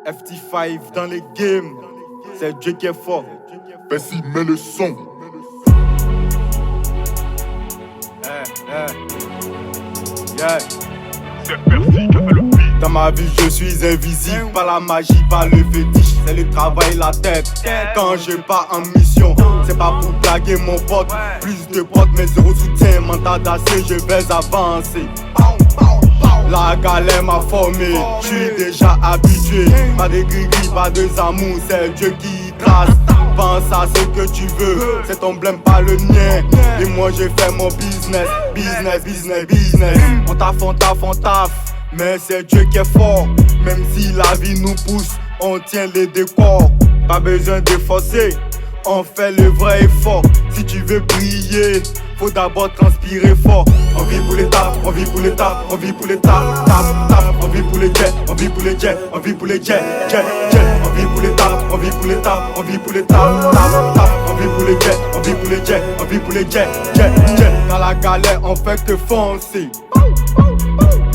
FT5 dans les games, c'est Dieu qui est fort. Vas-y, mets le son. Yeah. C'est Percy qui a fait le beat. Dans ma vie je suis invisible, pas la magie, pas le fétiche, c'est le travail, la tête. Quand je pars en mission, c'est pas pour blaguer mon pote. Plus de potes mais zéro soutien, mental d'acier, je vais avancer. La galère m'a formé, je suis déjà habitué. Pas de gris-gris, pas de zamou, c'est Dieu qui trace. Pense à ce que tu veux, c'est ton blême pas le mien. Et moi je fais mon business, business. On taffe, mais c'est Dieu qui est fort. Même si la vie nous pousse, on tient les décors. Pas besoin de forcer, on fait le vrai effort. Si tu veux briller, faut d'abord transpirer fort. On vit pour les tapes, on vit pour les tapes, on vit pour les tapes, tap. On vit pour les jets, on vit pour les jets, on vit pour les jets. On vit pour les tapes, on vit pour les tapes, on vit pour les tapes, tap. On vit pour les jets, on vit pour les jets, on vit pour les jets. Dans la galère, on fait que foncer.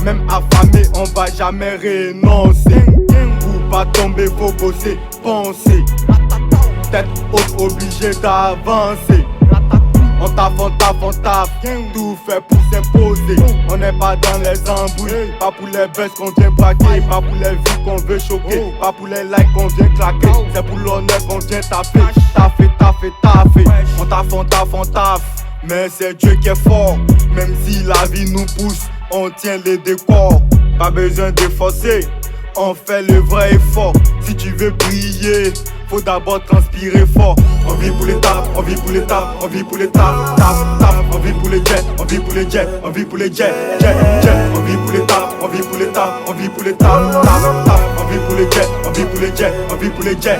Même affamé, on va jamais renoncer. Pour pas tomber, faut bosser, penser. Tête haute, obligé d'avancer. On taffe, tout fait pour s'imposer. On n'est pas dans les embrouilles, pas pour les baisses qu'on vient braquer, pas pour les vues qu'on veut choquer, pas pour les likes qu'on vient claquer. C'est pour l'honneur qu'on vient taper. On taffe, mais c'est Dieu qui est fort. Même si la vie nous pousse, on tient les décors. Pas besoin de forcer, on fait le vrai effort. Si tu veux briller, faut d'abord transpirer fort. On vit pour les tapes, on vit pour les tapes, on vit pour les tapes, tap. On vit pour les jets, on vit pour les jets, on vit pour les jets. On vit pour les tapes, on vit pour les tapes, on vit pour les tapes, tap. On vit pour les jets, on vit pour les jets, on vit pour les jets.